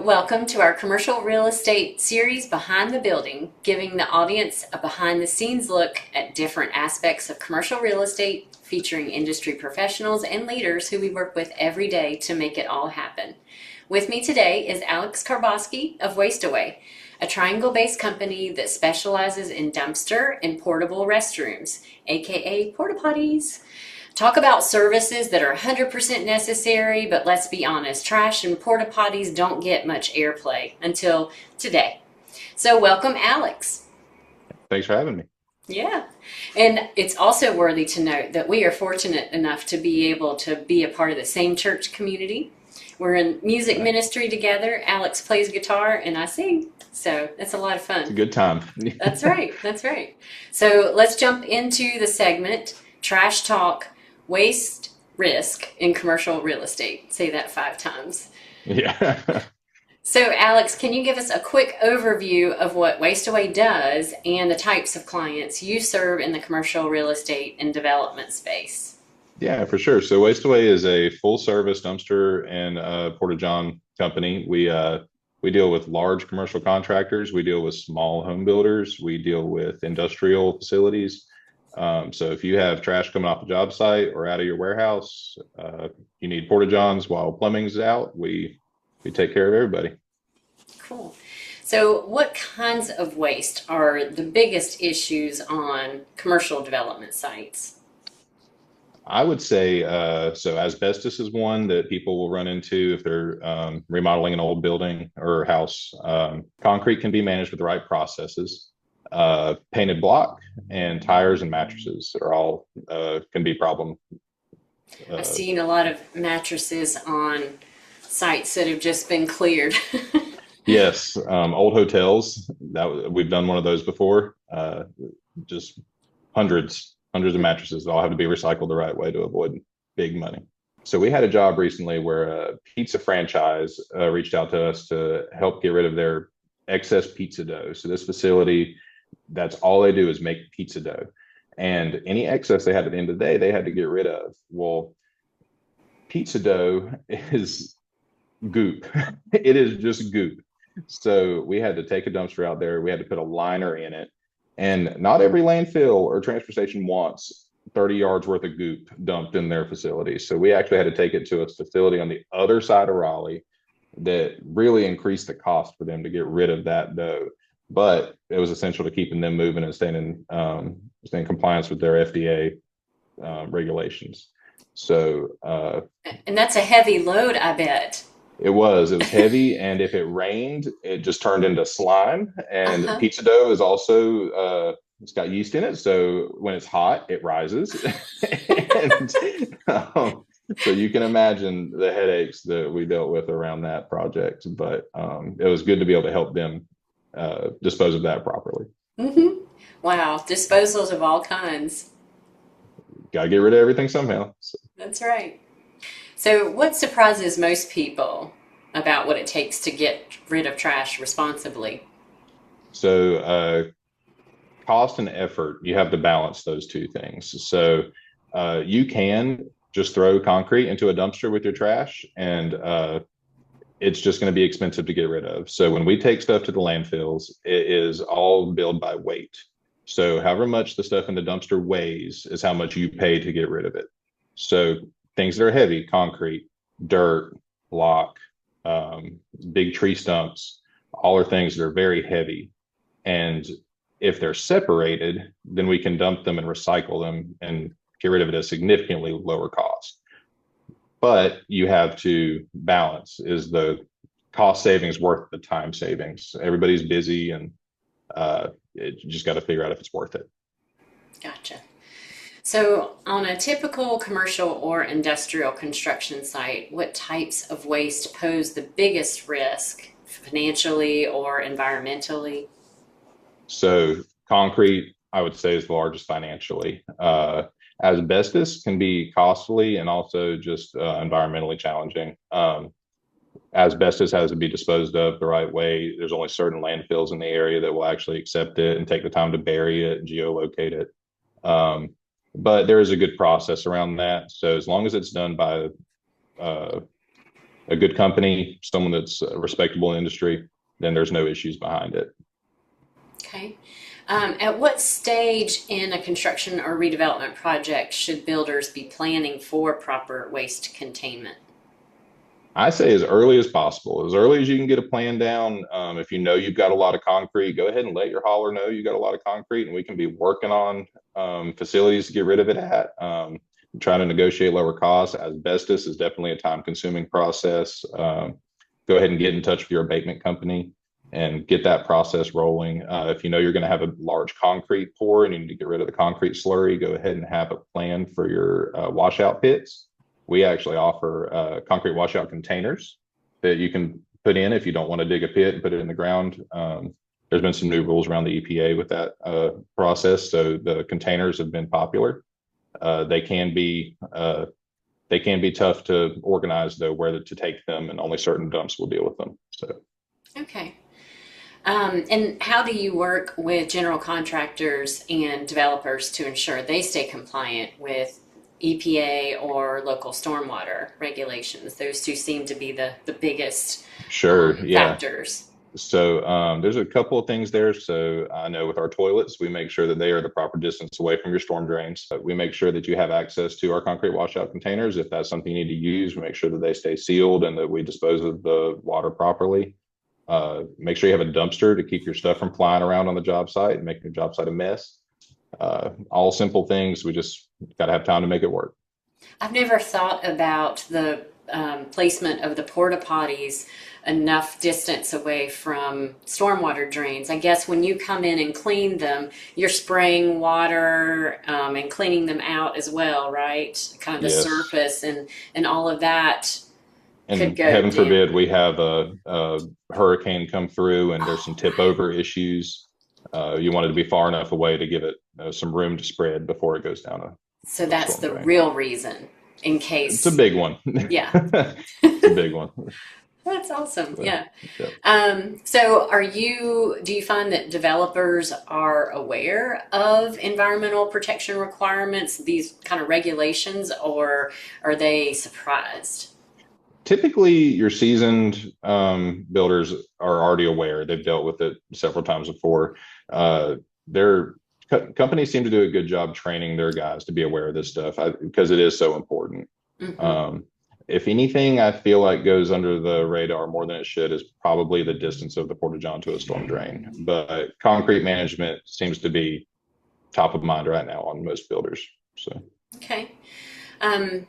Welcome to our commercial real estate series, Behind the Building, giving the audience a behind the scenes look at different aspects of commercial real estate, featuring industry professionals and leaders who we work with every day to make it all happen. With me today is Alex Karboski of WasteAway, a Triangle-based company that specializes in dumpster and portable restrooms, aka porta potties. Talk about services that are 100% necessary, but let's be honest, trash and porta potties don't get much airplay until today. So welcome, Alex. Thanks for having me. Yeah. And it's also worthy to note that we are fortunate enough to be able to be a part of the same church community. We're in music Nice. ministry together. Alex plays guitar and I sing. So it's a lot of It's a fun. good time. That's right. That's right. So let's jump into the segment Trash Talk, Waste, Risk in Commercial Real Estate. Say that 5 times. Yeah. So, Alex, can you give us a quick overview of what WasteAway does and the types of clients you serve in the commercial real estate and development space? Yeah, for sure. So WasteAway is a full service dumpster and porta john company. We deal with large commercial contractors. We deal with small home builders. We deal with industrial facilities. So if you have trash coming off a job site or out of your warehouse, you need porta johns while plumbing's out. We take care of everybody. Cool. So, what kinds of waste are the biggest issues on commercial development sites? I would say so. Asbestos is one that people will run into if they're remodeling an old building or house. Concrete can be managed with the right processes. Painted block and tires and mattresses are all can be problem. I've Uh, seen a lot of mattresses on sites that have just been cleared. yes, old hotels we've done one of those before. Just hundreds of mattresses that all have to be recycled the right way to avoid big money. So we had a job recently where a pizza franchise reached out to us to help get rid of their excess pizza dough. So this facility, that's all they do is make pizza dough. And any excess they had at the end of the day, they had to get rid of. Well, pizza dough is goop. It is just goop. So we had to take a dumpster out there. We had to put a liner in it. And not every landfill or transfer station wants 30 yards worth of goop dumped in their facility. So we actually had to take it to a facility on the other side of Raleigh that really increased the cost for them to get rid of that dough. But it was essential to keeping them moving and staying in compliance with their FDA regulations. So And that's a heavy load, I bet. it was heavy, and if it rained, it just turned into slime. And Uh-huh. pizza dough is also it's got yeast in it, so when it's hot, it rises. and so you can imagine the headaches that we dealt with around that project. But it was good to be able to help them dispose of that properly. Hmm. Wow, disposals of all kinds. Got to get rid of everything somehow. That's right. So, what surprises most people about what it takes to get rid of trash responsibly? So cost and effort, you have to balance those two things. So you can just throw concrete into a dumpster with your trash, and it's just going to be expensive to get rid of. So when we take stuff to the landfills, it is all billed by weight. So however much the stuff in the dumpster weighs is how much you pay to get rid of it. So things that are heavy, concrete, dirt, block, um, big tree stumps, all are things that are very heavy. And if they're separated, then we can dump them and recycle them and get rid of it at a significantly lower cost. But you have to balance, is the cost savings worth the time savings? Everybody's busy, and you just got to figure out if it's worth it. Gotcha. So, on a typical commercial or industrial construction site, what types of waste pose the biggest risk financially or environmentally? So concrete, I would say, is the largest financially. Asbestos can be costly and also just environmentally challenging. Asbestos has to be disposed of the right way. There's only certain landfills in the area that will actually accept it and take the time to bury it and geolocate it. Um, but there is a good process around that. So as long as it's done by uh, a good company, someone that's respectable in industry, then there's no issues behind it. Okay. At what stage in a construction or redevelopment project should builders be planning for proper waste containment? I say as early as possible, as early as you can get a plan down. If you know you've got a lot of concrete, go ahead and let your hauler know you got a lot of concrete, and we can be working on facilities to get rid of it at. Trying to negotiate lower costs. Asbestos is definitely a time-consuming process. Go ahead and get in touch with your abatement company and get that process rolling. If you know you're going to have a large concrete pour and you need to get rid of the concrete slurry, go ahead and have a plan for your washout pits. We actually offer concrete washout containers that you can put in if you don't want to dig a pit and put it in the ground. There's been some new rules around the EPA with that process, so the containers have been popular. They can be tough to organize, though, where to take them, and only certain dumps will deal with them. So, Okay. And how do you work with general contractors and developers to ensure they stay compliant with EPA or local stormwater regulations? Those two seem to be the biggest sure, yeah. factors. So there's a couple of things there. So I know with our toilets, we make sure that they are the proper distance away from your storm drains. We make sure that you have access to our concrete washout containers. If that's something you need to use, we make sure that they stay sealed and that we dispose of the water properly. Make sure you have a dumpster to keep your stuff from flying around on the job site and making your job site a mess. All simple things. We just got to have time to make it work. I've never thought about the placement of the porta potties enough distance away from stormwater drains. I guess when you come in and clean them, you're spraying water and cleaning them out as well, right? Kind of the Yes. surface and all of that could And go heaven down. forbid we have a hurricane come through and there's some tip Right. over issues. You want it to be far enough away to give it some room to spread before it goes down So a that's storm the drain. real reason, in It's case. a big one. Yeah, It's a big one. that's awesome. So, Yeah. yeah. So do you find that developers are aware of environmental protection requirements, these kind of regulations, or are they surprised? Typically, your seasoned builders are already aware. They've dealt with it several times before. Their companies seem to do a good job training their guys to be aware of this stuff because it is so important. Hmm. If anything, I feel like goes under the radar more than it should is probably the distance of the porta john to a storm drain. But concrete management seems to be top of mind right now on most builders. So, Okay. Um,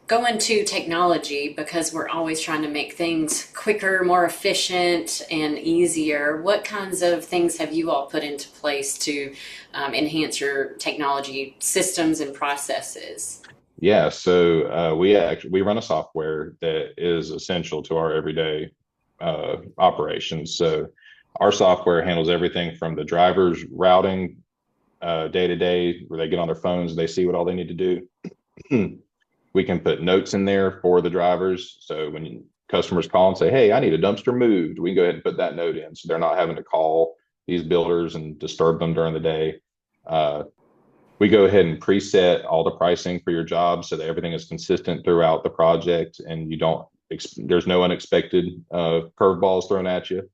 Going to technology, because we're always trying to make things quicker, more efficient, and easier. What kinds of things have you all put into place to enhance your technology systems and processes? yeah, so we run a software that is essential to our everyday operations. So our software handles everything from the driver's routing day to day, where they get on their phones, they see what all they need to do. We can put notes in there for the drivers. So when customers call and say, "Hey, I need a dumpster moved," we can go ahead and put that note in, so they're not having to call these builders and disturb them during the day. Uh, we go ahead and preset all the pricing for your job so that everything is consistent throughout the project, and you don't there's no unexpected curveballs thrown at you.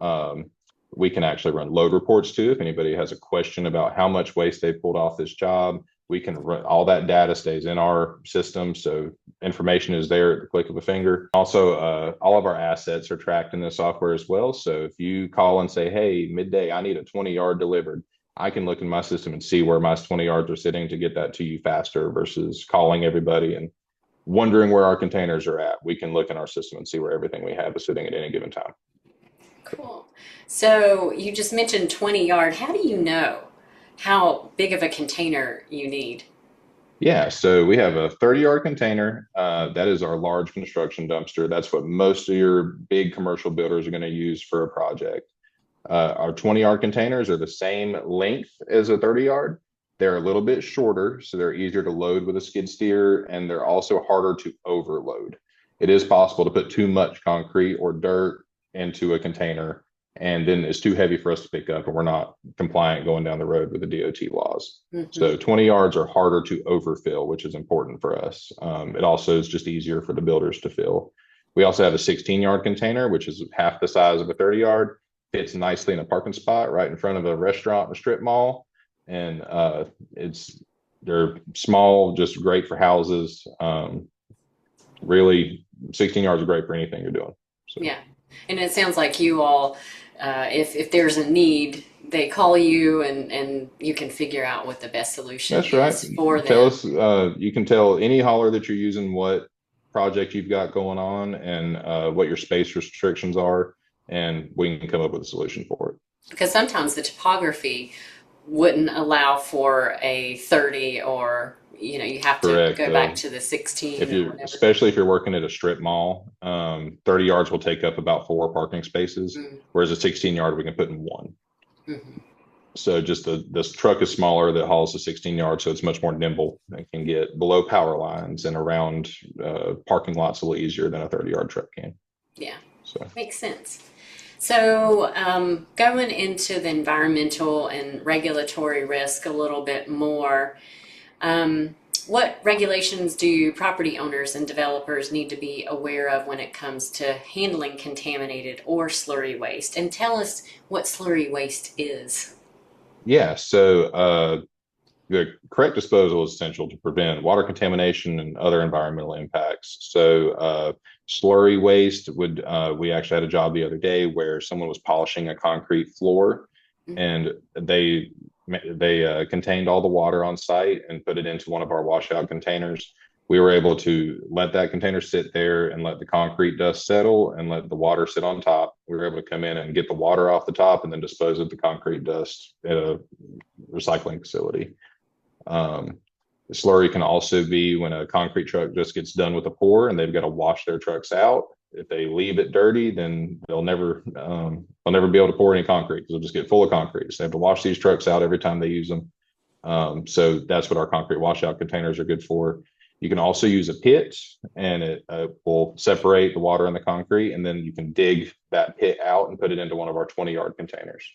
Um, we can actually run load reports too. If anybody has a question about how much waste they pulled off this job, we can run all that data stays in our system. So information is there at the click of a finger. Also, all of our assets are tracked in the software as well. So if you call and say, "Hey, midday, I need a 20-yard delivered," I can look in my system and see where my 20 yards are sitting to get that to you faster versus calling everybody and wondering where our containers are at. We can look in our system and see where everything we have is sitting at any given time. Cool. So you just mentioned 20 yard. How do you know how big of a container you need? Yeah, so we have a 30-yard container. That is our large construction dumpster. That's what most of your big commercial builders are going to use for a project. Our 20-yard containers are the same length as a 30-yard. They're a little bit shorter, so they're easier to load with a skid steer, and they're also harder to overload. It is possible to put too much concrete or dirt into a container, and then it's too heavy for us to pick up, and we're not compliant going down the road with the DOT laws. Hmm. So 20 yards are harder to overfill, which is important for us. It also is just easier for the builders to fill. We also have a 16-yard container, which is half the size of a 30-yard, fits nicely in a parking spot right in front of a restaurant and a strip mall. And they're small, just great for houses. Really, 16 yards is great for anything you're doing. So. Yeah. And it sounds like you all, if there's a need, they call you and you can figure out what the best solution That's right. is for them. Tell us, you can tell any hauler that you're using what project you've got going on and what your space restrictions are, and we can come up with a solution for it. Because sometimes the topography wouldn't allow for a 30, or you have to Correct. go back to the 16. Especially if you're working at a strip mall, 30 yards will take up about 4 parking spaces, whereas a 16-yard we can put in 1. Mm-hmm. So just this truck is smaller that hauls the 16 yards, so it's much more nimble and can get below power lines and around parking lots a little easier than a 30-yard truck can. Yeah, so makes sense. So going into the environmental and regulatory risk a little bit more, what regulations do property owners and developers need to be aware of when it comes to handling contaminated or slurry waste? And tell us what slurry waste is. Yeah, so the correct disposal is essential to prevent water contamination and other environmental impacts. So slurry waste we actually had a job the other day where someone was polishing a concrete floor, and they contained all the water on site and put it into one of our washout containers. We were able to let that container sit there and let the concrete dust settle and let the water sit on top. We were able to come in and get the water off the top and then dispose of the concrete dust at a recycling facility. The slurry can also be when a concrete truck just gets done with a pour and they've got to wash their trucks out. If they leave it dirty, then they'll never be able to pour any concrete because they'll just get full of concrete. So they have to wash these trucks out every time they use them. So that's what our concrete washout containers are good for. You can also use a pit, and it will separate the water and the concrete, and then you can dig that pit out and put it into one of our 20-yard containers.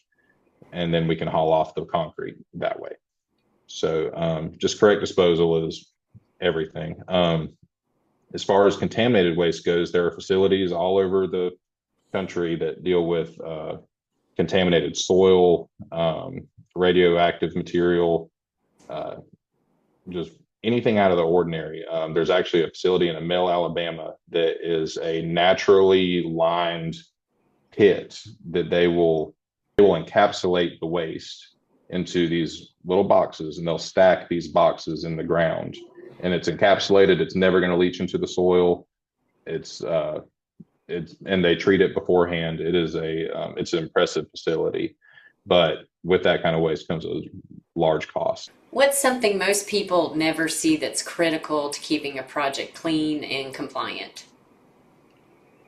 And then we can haul off the concrete that way. So just correct disposal is everything. As far as contaminated waste goes, there are facilities all over the country that deal with contaminated soil, radioactive material, just anything out of the ordinary. There's actually a facility in Emilee, Alabama that is a naturally lined pit that they will encapsulate the waste into these little boxes, and they'll stack these boxes in the ground, and it's encapsulated. It's never going to leach into the soil. And they treat it beforehand. It's an impressive facility, but with that kind of waste comes a large cost. What's something most people never see that's critical to keeping a project clean and compliant?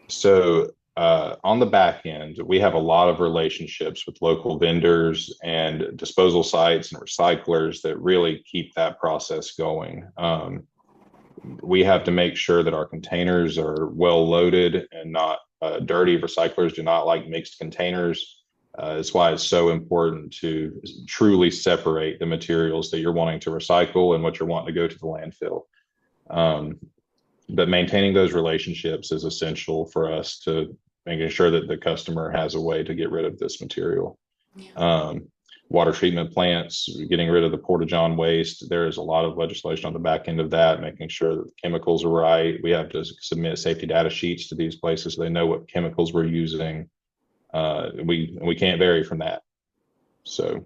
So on the back end, we have a lot of relationships with local vendors and disposal sites and recyclers that really keep that process going. We have to make sure that our containers are well loaded and not dirty. Recyclers do not like mixed containers. That's why it's so important to truly separate the materials that you're wanting to recycle and what you're wanting to go to the landfill. But maintaining those relationships is essential for us to making sure that the customer has a way to get rid of this material. Yeah. Water treatment plants, getting rid of the porta-john waste. There is a lot of legislation on the back end of that, making sure that the chemicals are right. We have to submit safety data sheets to these places so they know what chemicals we're using. We can't vary from that. So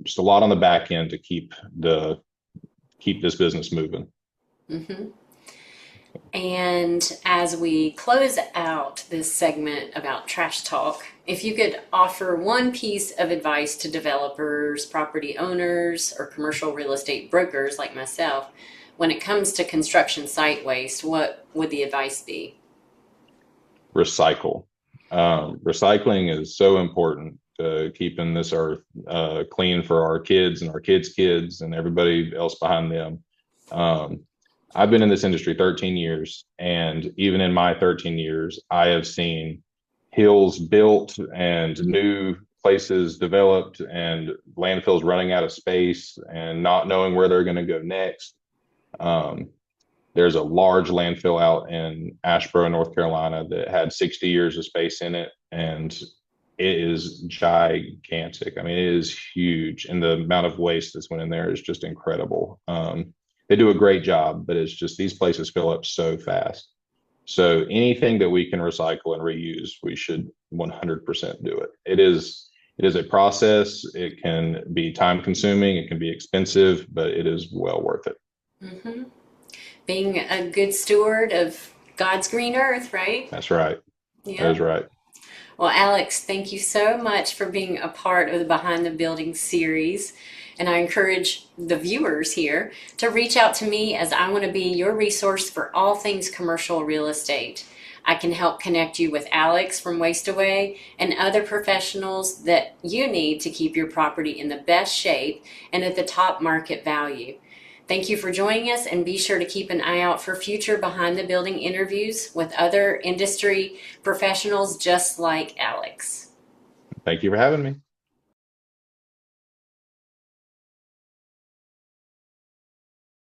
just a lot on the back end to keep this business moving. Mm-hmm. And as we close out this segment about trash talk, if you could offer one piece of advice to developers, property owners, or commercial real estate brokers like myself, when it comes to construction site waste, what would the advice be? Recycle. Recycling is so important to keeping this earth clean for our kids and our kids' kids and everybody else behind them. I've been in this industry 13 years, and even in my 13 years, I have seen hills built and new places developed and landfills running out of space and not knowing where they're going to go next. There's a large landfill out in Asheboro, North Carolina that had 60 years of space in it, and it is gigantic. I mean, it is huge, and the amount of waste that's went in there is just incredible. They do a great job, but it's just these places fill up so fast. So anything that we can recycle and reuse, we should 100% do it. It is a process. It can be time consuming. It can be expensive, but it is well worth it. Hmm. Being a good steward of God's green earth, right? That's right. That Yeah. is right. Well, Alex, thank you so much for being a part of the Behind the Building series. And I encourage the viewers here to reach out to me, as I want to be your resource for all things commercial real estate. I can help connect you with Alex from WasteAway and other professionals that you need to keep your property in the best shape and at the top market value. Thank you for joining us, and be sure to keep an eye out for future Behind the Building interviews with other industry professionals just like Alex. Thank you for having me.